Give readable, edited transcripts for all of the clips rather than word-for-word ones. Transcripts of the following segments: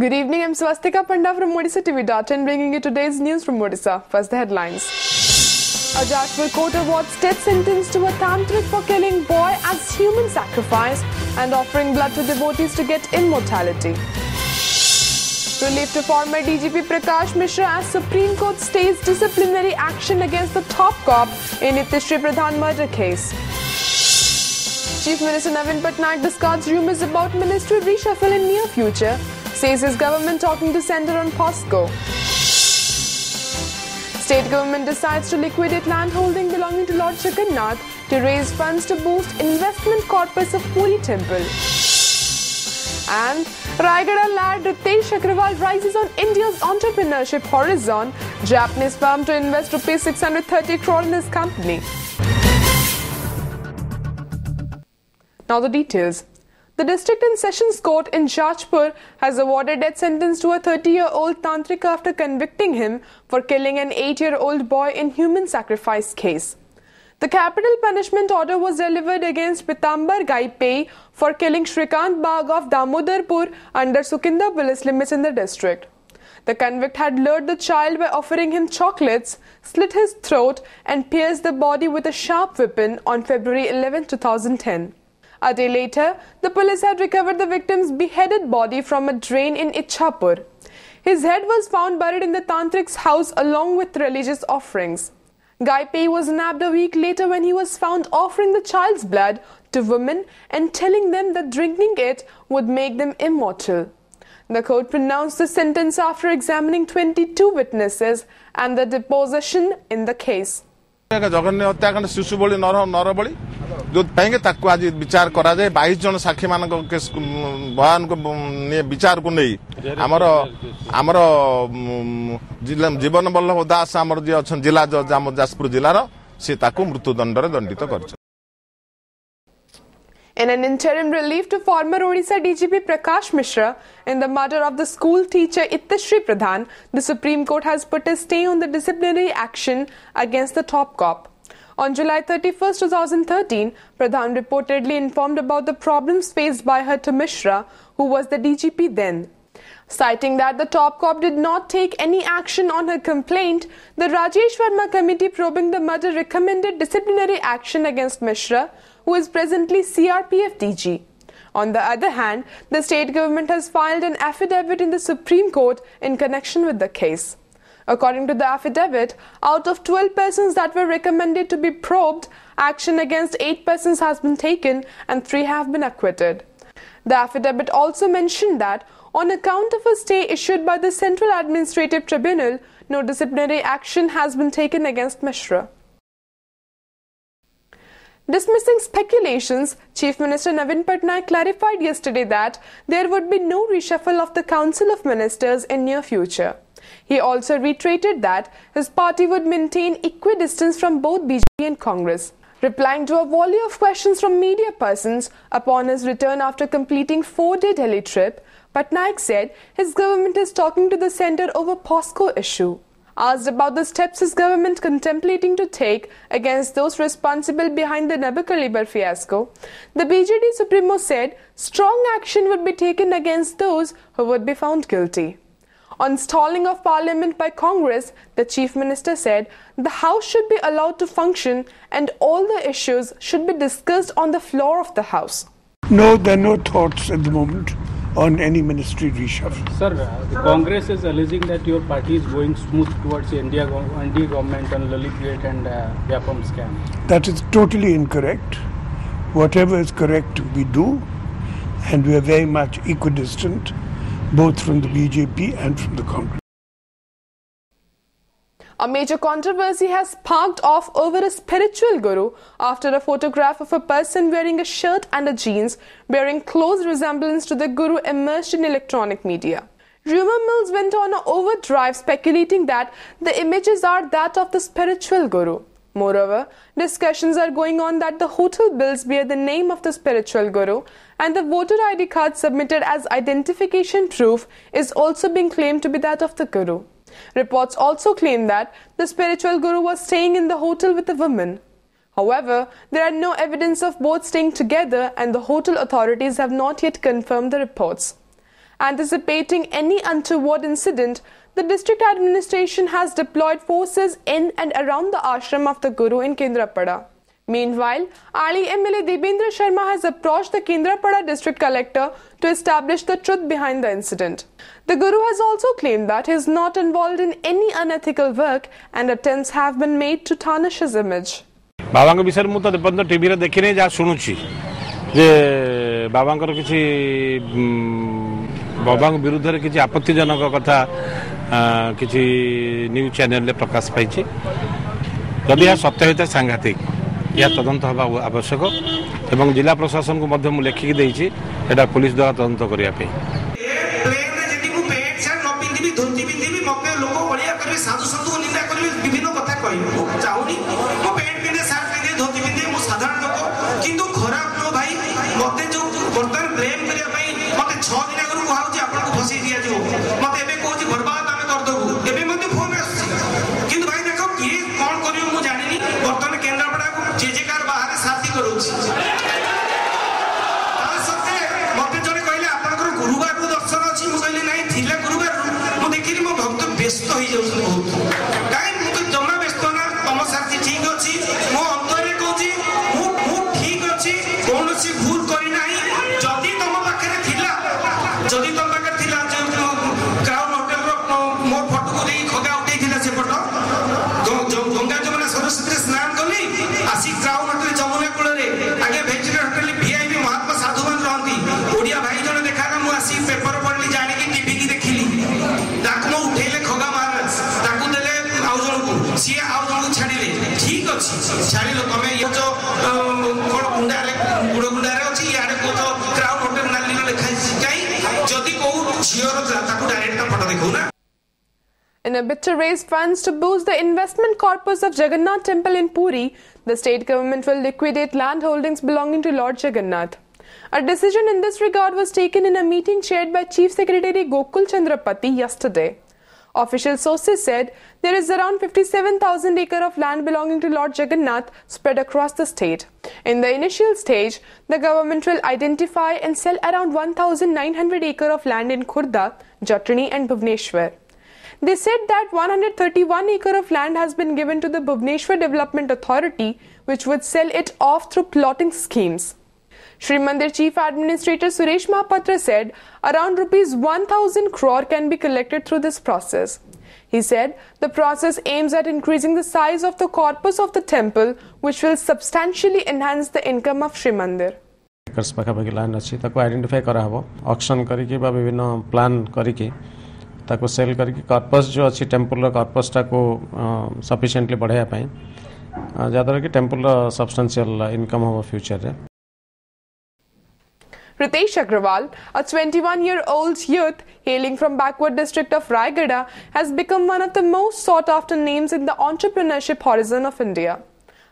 Good evening, I'm Swastika Panda from Odisha TV.in bringing you today's news from Odisha. First the headlines. A Jashpur court awards death sentence to a tantric for killing boy as human sacrifice and offering blood to devotees to get immortality. Relief to former DGP Prakash Mishra as Supreme Court stays disciplinary action against the top cop in Nitishri Pradhan murder case. Chief Minister Navin Patnaik discards rumours about ministry reshuffle in near future, says his government talking to centre on POSCO. State government decides to liquidate land holding belonging to Lord Jagannath to raise funds to boost investment corpus of Puri temple. And Raigada lad Ritesh Agrawal rises on India's entrepreneurship horizon. Japanese firm to invest rupees 630 crore in his company. Now the details. The District and Sessions Court in Jashpur has awarded death sentence to a 30-year-old tantric after convicting him for killing an 8-year-old boy in human sacrifice case. The capital punishment order was delivered against Pitambar Gaipei for killing Shrikant Bagh of Damodarpur under Sukinda police limits in the district. The convict had lured the child by offering him chocolates, slit his throat and pierced the body with a sharp weapon on February 11, 2010. A day later, the police had recovered the victim's beheaded body from a drain in Ichhapur. His head was found buried in the tantric's house along with religious offerings. Gaipei was nabbed a week later when he was found offering the child's blood to women and telling them that drinking it would make them immortal. The court pronounced the sentence after examining 22 witnesses and the deposition in the case. जो पाएंगे ताकू आज विचार करा जाए 22 जन साक्षी मान बयान को विचार को नहीं आमर जीवन बल्लभ दास आमर जे अच्छा जिला जज आम जाजपुर जिलार से ताकू मृत्युदंड रे दंडित कर. In an interim relief to former Odisha DGP Prakash Mishra in the murder of the school teacher Nitishri Pradhan, the Supreme Court has put a stay on the disciplinary action against the top cop. On July 31, 2013, Pradhan reportedly informed about the problems faced by her to Mishra, who was the DGP then. Citing that the top cop did not take any action on her complaint, the Rajesh Verma committee probing the murder recommended disciplinary action against Mishra, who is presently CRPF DG. On the other hand, the state government has filed an affidavit in the Supreme Court in connection with the case. According to the affidavit, out of 12 persons that were recommended to be probed, action against 8 persons has been taken and 3 have been acquitted. The affidavit also mentioned that, on account of a stay issued by the Central Administrative Tribunal, no disciplinary action has been taken against Mishra. Dismissing speculations, Chief Minister Navin Patnaik clarified yesterday that there would be no reshuffle of the Council of Ministers in near future. He also reiterated that his party would maintain equidistance from both BJP and Congress. Replying to a volley of questions from media persons upon his return after completing 4-day Delhi trip, Patnaik said his government is talking to the centre over POSCO issue. Asked about the steps his government contemplating to take against those responsible behind the Nabakalibar fiasco, the BJD Supremo said strong action would be taken against those who would be found guilty. On stalling of Parliament by Congress, the Chief Minister said the House should be allowed to function and all the issues should be discussed on the floor of the House. No, there are no thoughts at the moment on any ministry reshuffle. Sir, the Congress is alleging that your party is going smooth towards the NDA government on Lilliput and Vyapam scam. That is totally incorrect. Whatever is correct we do, and we are very much equidistant, both from the BJP and from the Congress. A major controversy has sparked off over a spiritual guru after a photograph of a person wearing a shirt and a jeans bearing close resemblance to the guru emerged in electronic media. Rumor mills went on an overdrive speculating that the images are that of the spiritual guru. Moreover, discussions are going on that the hotel bills bear the name of the spiritual guru and the voter ID card submitted as identification proof is also being claimed to be that of the guru. Reports also claim that the spiritual guru was staying in the hotel with a woman. However, there are no evidence of both staying together and the hotel authorities have not yet confirmed the reports. Anticipating any untoward incident, the district administration has deployed forces in and around the ashram of the Guru in Kendrapada. Meanwhile, Ali MLA Debendra Sharma has approached the Kendrapada district collector to establish the truth behind the incident. The Guru has also claimed that he is not involved in any unethical work and attempts have been made to tarnish his image. बाबा विषय मु तो TV रे देखि नै जा सुनुछि जे बाबांकर किछि बाबा विरुद्ध रे किछि आपत्तिजनक कथा किछि न्यूज चैनल रे प्रकाश पाइछि यदि यह सत्य होता सांघातिक या तदंत हवा आवश्यक एवं जिला प्रशासन को मध्य मु लेखिक देछि एटा पुलिस द्वारा तदंत करिया पे प्लेन रे जदी मु पेंट शर्ट न पिंदिबी धोती पिंदिबी मके लोक बलिया करबे साधु संतु को निंदा करबे विभिन्न कथा कहबो चाहुनी मु पेंट पिंदे शर्ट पिंदे धोती पिंदे मु साधारण लोक किंतु खराब नो भाई मते जो बर्तन ब्लेम करिया भाई मते 6 दिन आगु कहौ जे आपन को फसी दिया जो मते एबे कहौ जे बर्बाद आमे कर दबु एबे मते फोन आसी किंतु भाई देखो की कोन करियो मु जानिनी बर्तन केंद्रापड़ा को जे जे कार बाहर साथी करूछि ता सते मते जने कहले आपनकर गुरुवार को दर्शन अछि मु कहले नाही थिला गुरुवार मु देखिनी मो भक्त व्यस्त होई जाउ बहुत काई मु तो जमा व्यस्त ना तम साथी ठीक अछि मो अंतरे कहछि मु ठीक अछि कोनोसी भूल करि नाही जदी तम पाखरे थिला जदी तम पाखरे थिला क्राउन होटल रो मो फोटो को देई खगा उठै थिला से फोटो गंगा जमुना सरस्वती स्नान कली आसी क्राउन होटल जमुना कूल रे आगे भेजिटर होटल वीआईपी महात्मा साधु मान रहंती ओडिया भाई जने देखाना मु आसी पेपर पढली जानि कि टीवी की देखिली ताकु मो उठेले खगा महाराज ताकु देले आउ जन को सिया आउ जन को छाडिले ठीक अछि छाडिलो तमे यो जो कोन गुंडा रे गुंडा रे अछि याडे को तो क्राउन होटल नाली रे लिखाई काई जदी को जियो रो ताकु डायरेक्ट फोटो देखौ ना. In a bid to raise funds to boost the investment corpus of Jagannath Temple in Puri, the state government will liquidate land holdings belonging to Lord Jagannath. A decision in this regard was taken in a meeting chaired by Chief Secretary Gokul Chandrapati yesterday. Official sources said there is around 57,000 acres of land belonging to Lord Jagannath spread across the state. In the initial stage, the government will identify and sell around 1,900 acres of land in Khurda, Jatni and Bhubaneswar. They said that 131 acres of land has been given to the Bhubaneswar Development Authority, which would sell it off through plotting schemes. Shri Mandir Chief Administrator Suresh Mahapatra said around rupees 1,000 crore can be collected through this process. He said the process aims at increasing the size of the corpus of the temple, which will substantially enhance the income of Shri Mandir. पाखापाखि land अच्छी identify कराहब auction करके विभिन्न plan करके ताको cell करके corpus जो अच्छी टेम्पल कॉर्पस टा को सफिशिएंटली बढ़ाया पाए जहाँद्वारा कि टेम्पल सब्सटेंशियल इनकम हो फ्यूचर रे. Ritesh Agrawal, a 21-year-old youth hailing from backward district of Raigada, has become one of the most sought-after names in the entrepreneurship horizon of India.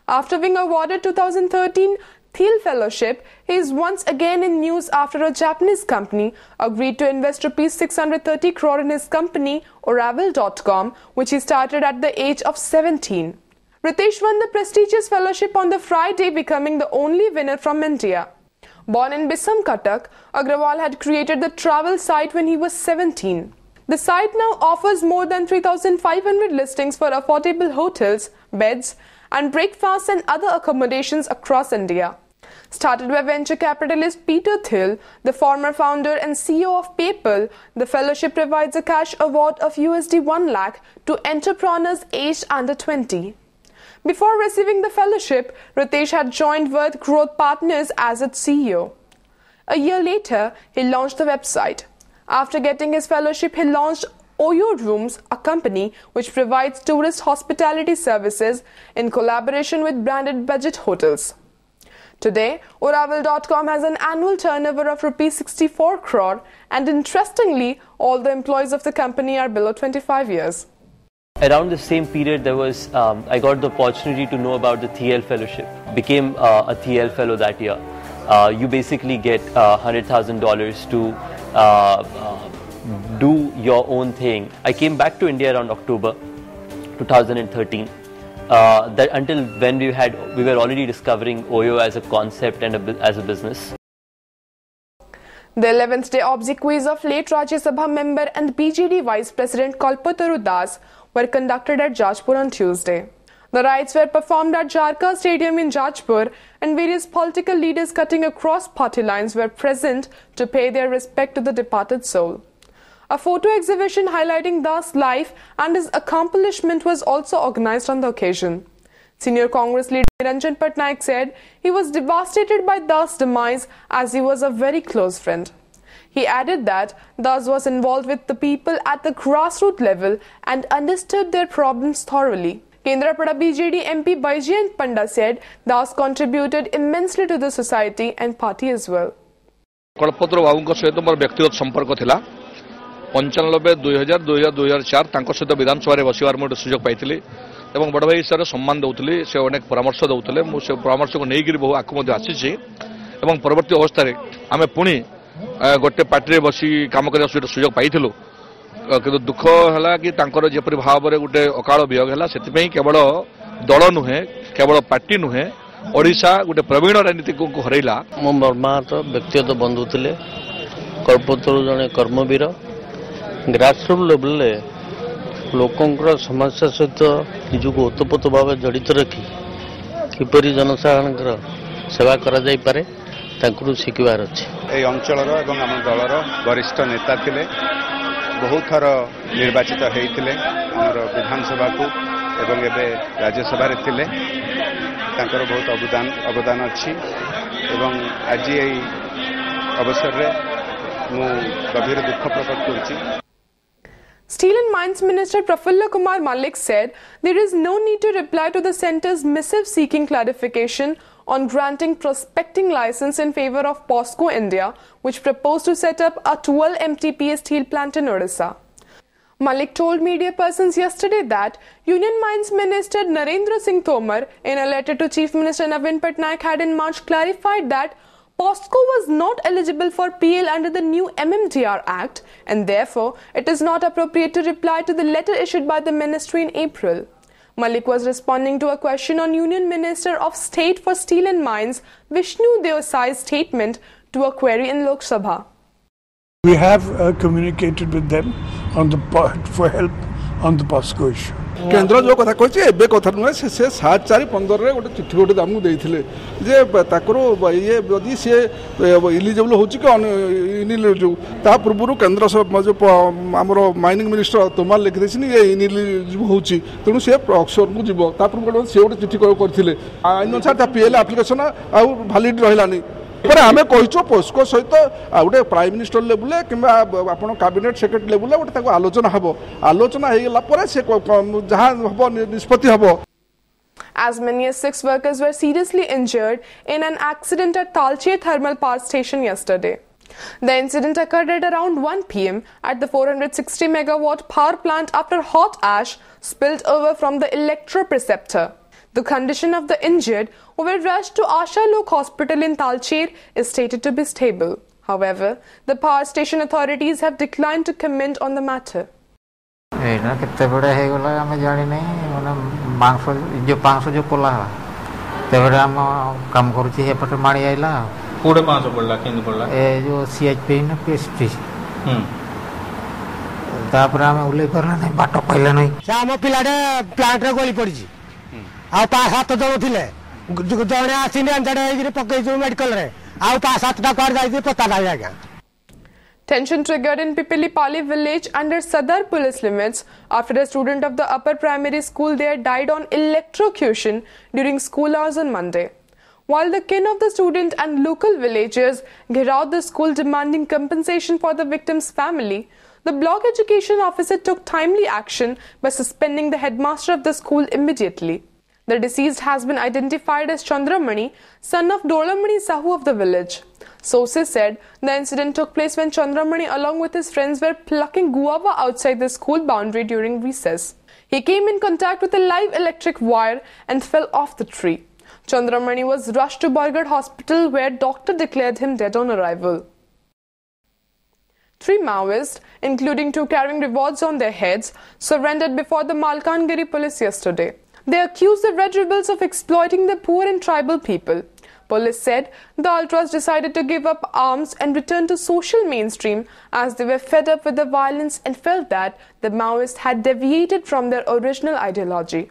After being awarded 2013 Thiel Fellowship, he is once again in news after a Japanese company agreed to invest rupees 630 crore in his company, Oravel.com, which he started at the age of 17. Ritesh won the prestigious fellowship on the Friday, becoming the only winner from India. Born in Bissam, Cuttack, Agrawal had created the travel site when he was 17. The site now offers more than 3,500 listings for affordable hotels, beds, and breakfasts and other accommodations across India. Started by venture capitalist Peter Thiel, the former founder and CEO of PayPal, the fellowship provides a cash award of $1 lakh to entrepreneurs aged under 20. Before receiving the fellowship, Ritesh had joined Worth Growth Partners as its CEO. A year later, he launched the website. After getting his fellowship, he launched Oyo Rooms, a company which provides tourist hospitality services in collaboration with branded budget hotels. Today, Oravel.com has an annual turnover of rupees 64 crore, and interestingly, all the employees of the company are below 25 years. Around the same period, I got the opportunity to know about the Thiel Fellowship. Became a Thiel Fellow that year. You basically get $100,000 to do your own thing. I came back to India around October 2013. That until when we were already discovering Oyo as a concept and as a business. The 11th day obsequies of late Rajya Sabha member and BJD Vice President Kalpataru Das were conducted at Jajpur on Tuesday. The rites were performed at Jarka Stadium in Jajpur, and various political leaders cutting across party lines were present to pay their respect to the departed soul. A photo exhibition highlighting Das' life and his accomplishment was also organized on the occasion. Senior Congress leader Niranjan Patnaik said he was devastated by Das' demise as he was a very close friend. He added that Das was involved with the people at the grassroots level and understood their problems thoroughly. Kendrapada BJD MP Baijayant Panda said Das contributed immensely to the society and party as well. कल्पतरु बाबू सहित मोर व्यक्तिगत संपर्क थिला 95 2000 2004 तांको सहित विधानसभा busbar मोर सुजोग पाइथिली एवं बड़ भाई sir सम्मान दउतली से अनेक परामर्श दउतले मु से परामर्श को नेगिर बहु आकु मध्ये आसीछि एवं परवर्ती अवस्था रे आमे पुणी गोटे पार्टी रे बसी काम करबा सुजोग पाइथिलु किंतु दुख हला कि तांकर जेपरि भाव रे गोटे अकाल वियोग हला सेति पई केवल दल नुहे केवल पार्टी नुहे ओडिशा गोटे प्रवीण राजनीतिक को हरैला मो मर्माहत व्यक्तिगत बंधु थिले कल्पतरु जने कर्मवीर ग्रासरूट लेवल लोकंकर समस्या सहित निजको ओतप्रोत भाव जड़ित रखी किपरि जनसाधारण सेवा करा जाई पारे तांकु शिखबार अछि ए अंचलर एवं आम दलर वरिष्ठ नेता थिले बहुत थर निर्वाचित होइथिले हमर विधानसभा को एवं एबे राज्यसभा रे थिले तांकर बहुत अवदान अछि एवं आज ए अवसर रे मु गभीर दुख प्रकट करछि. Steel and Mines Minister Prafulla Kumar Malik said there is no need to reply to the centre's missive seeking clarification on granting prospecting license in favour of POSCO India, which proposed to set up a 12 MTPA steel plant in Odisha. Malik told media persons yesterday that Union Mines Minister Narendra Singh Tomar, in a letter to Chief Minister Navin Patnaik, had in March clarified that POSCO was not eligible for PL under the new MMDR Act, and therefore it is not appropriate to reply to the letter issued by the ministry in April. Malik was responding to a question on Union Minister of State for Steel and Mines Vishnu Devasai's statement to a query in Lok Sabha. We have communicated with them on the for help on the POSCO issue. केन्द्र जो कथा कहछि एबे कथा नुहे से 7/4/15 रे गोटे चिट्ठी गोटे हमकु देइथिले जे ताकरो ये यदि से इलिजिबल होछि कि इनिलिजिबल ता पूर्वरु केन्द्र जो हमरो माइनिंग मिनिस्टर तोमार लिखि देछिन ये इनिलिजिबल होछि तनु से अक्सर को जीवो ता पूर्व से गोटे चिट्ठी करथिले आइन अनुसार ता पीएल एप्लिकेशन आ वैलिड रहिलानी पर आमे कहिचो पोस्को सहित गोटे प्राइम मिनिस्टर लेवल किंबा आपण कैबिनेट सेक्रेटरी लेवल गोटे ताको आलोचना हबो आलोचना हे गेला पर से जहां हबो निष्पत्ति हबो. As many as 6 workers were seriously injured in an accident at Talche Thermal Power Station yesterday. The incident occurred at around 1 p.m. at the 460 megawatt power plant after hot ash spilled over from the electropreceptor. The condition of the injured, who were rushed to Asha Lok Hospital in Talcher, is stated to be stable. However, the power station authorities have declined to comment on the matter. एना केते बडे हे गला हम जानि नै माने मांस जो 500 जो कोला तेबडे हम काम करूची हे पटे माणी आइला कोडे 500 पडला केन पडला ए जो सीएचपी न पीएसटी तापर हम उले परला नै बाटो पाइला नै से हम पिलाडे प्लांट रे गोली पड़ी आ 5-7 जण थिले जणे आसीने अंजडे हे पकई जो मेडिकल रे आ 5-7 टा कर जाई पता नाही आगा. Tension triggered in Pipilipalli village under Sadar police limits after a student of the upper primary school there died on electrocution during school hours on Monday. While the kin of the student and local villagers gherowed the school demanding compensation for the victim's family, the block education officer took timely action by suspending the headmaster of the school immediately. The deceased has been identified as Chandramani, son of Dolamani Sahu of the village. Sources said the incident took place when Chandramani along with his friends were plucking guava outside the school boundary during recess. He came in contact with a live electric wire and fell off the tree. Chandramani was rushed to Bargarh Hospital where doctor declared him dead on arrival. 3 Maoists, including 2 carrying rewards on their heads, surrendered before the Malkangiri police yesterday. They accused the Red Rebels of exploiting the poor and tribal people. Police said the ultras decided to give up arms and return to social mainstream as they were fed up with the violence and felt that the Maoists had deviated from their original ideology.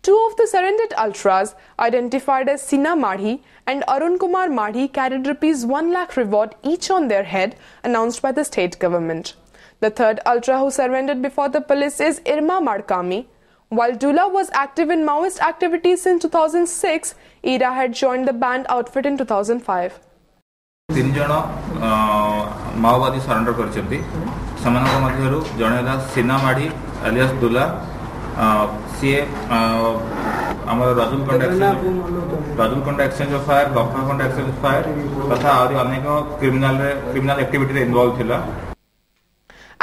Two of the surrendered ultras, identified as Sina Madhi and Arun Kumar Madhi, carried ₹1 lakh reward each on their head, announced by the state government. The third ultra who surrendered before the police is Irma Madkami. While Dula was active in Maoist activities since 2006, Ira had joined the band outfit in 2005. तीन जण माओवादी surrender करछथि समानक मध्यरु जणे ला सिना माडी alias Dula सीए हमर Rajulkonda exchange of fire Lakhankonda exchange of fire तथा आरो अनेक क्रिमिनल एक्टिविटी रे इन्वॉल्व थिला.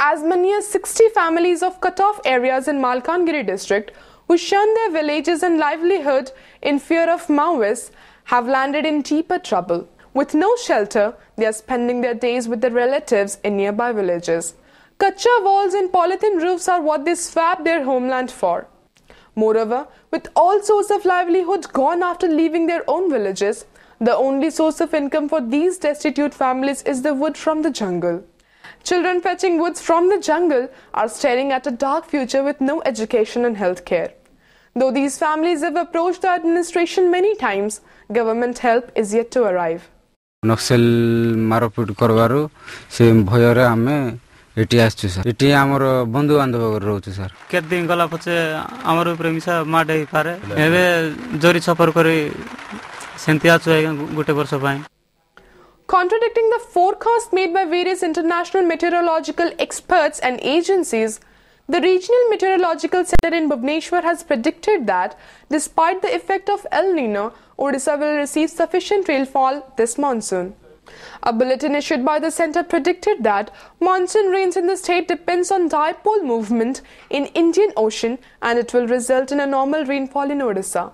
As many as 60 families of cut-off areas in Malkangiri district who shunned their villages and livelihood in fear of Maoists have landed in deeper trouble. With no shelter, they are spending their days with their relatives in nearby villages. Kacha walls and polythene roofs are what they swap their homeland for. Moreover, with all source of livelihood gone after leaving their own villages, the only source of income for these destitute families is the wood from the jungle. Children fetching woods from the jungle are staring at a dark future with no education and health care. Though these families have approached the administration many times, government help is yet to arrive. नक्सल मारपीट करवारु से भयरे आमे eighty आछू sir eighty हमर बंधु बांधव रहउछु sir के दिन गला पछे हमर प्रेमिसा माडे पारे एबे जोरी छपर करे सेंतिया छ गोटे वर्ष पाए. Contradicting the forecast made by various international meteorological experts and agencies, the Regional Meteorological Center in Bhubaneswar has predicted that, despite the effect of El Nino, Odisha will receive sufficient rainfall this monsoon. A bulletin issued by the center predicted that monsoon rains in the state depends on dipole movement in Indian Ocean and it will result in a normal rainfall in Odisha.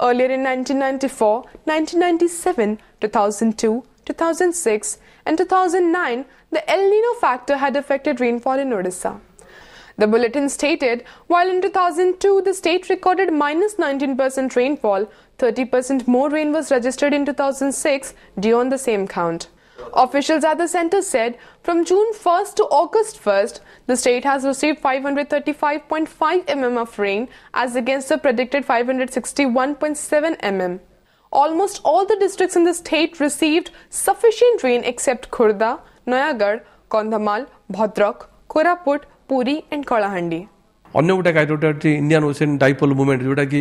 Earlier in 1994, 1997, 2002, 2006 and 2009, the El Nino factor had affected rainfall in Odisha. The bulletin stated, while in 2002 the state recorded -19% rainfall, 30% more rain was registered in 2006 due on the same count. Officials at the center said, from June 1st to August 1st, the state has received 535.5 mm of rain as against the predicted 561.7 mm. Almost all the districts in the state received sufficient rain except Khurda, Noyagarh, Kandhamal, Bhadrak, Koraput, Puri and Kalahandi. अन्य गोटे काइरोटा Indian ocean dipole movement जोटा कि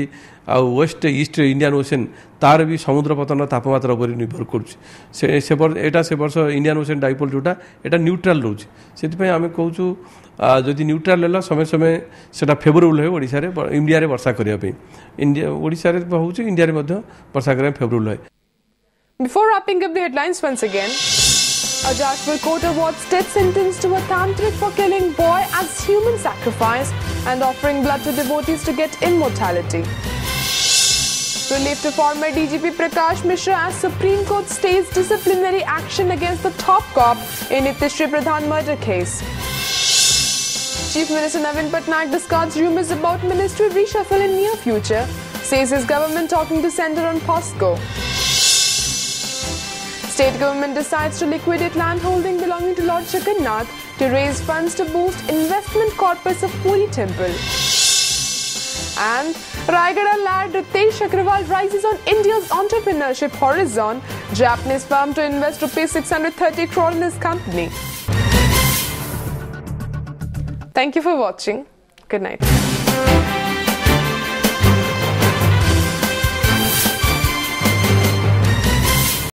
west east Indian ocean तार भी समुद्र पतन तापमात्रा उपर निर्भर करा से वर्ष इंडियन ओशन डाइपोल जोटा एटा न्यूट्रल रोचे से आम कहूँ जदि न्यूट्रल है समय समय से फेवरेबल है ओडिशा रे इंडिया रे वर्षा करने इंडिया ओडिशा रे हूँ इंडिया रे वर्षा करने फेवरेबल है. Before wrapping up the headlines once again, a Jashpur court awards death sentence to a tantric for killing boy as human sacrifice and offering blood to devotees to get immortality. Relief to former DGP Prakash Mishra as Supreme Court stays disciplinary action against the top cop in Nitishri Pradhan murder case. Chief Minister Navin Patnaik discards rumours about ministry reshuffle in near future, says his government talking to centre on POSCO. State government decides to liquidate land holding belonging to Lord Jagannath to raise funds to boost investment corpus of Puri temple. And Raigada lad Ritesh Agrawal rises on India's entrepreneurship horizon. Japanese firm to invest ₹630 crore in his company. Thank you for watching. Good night.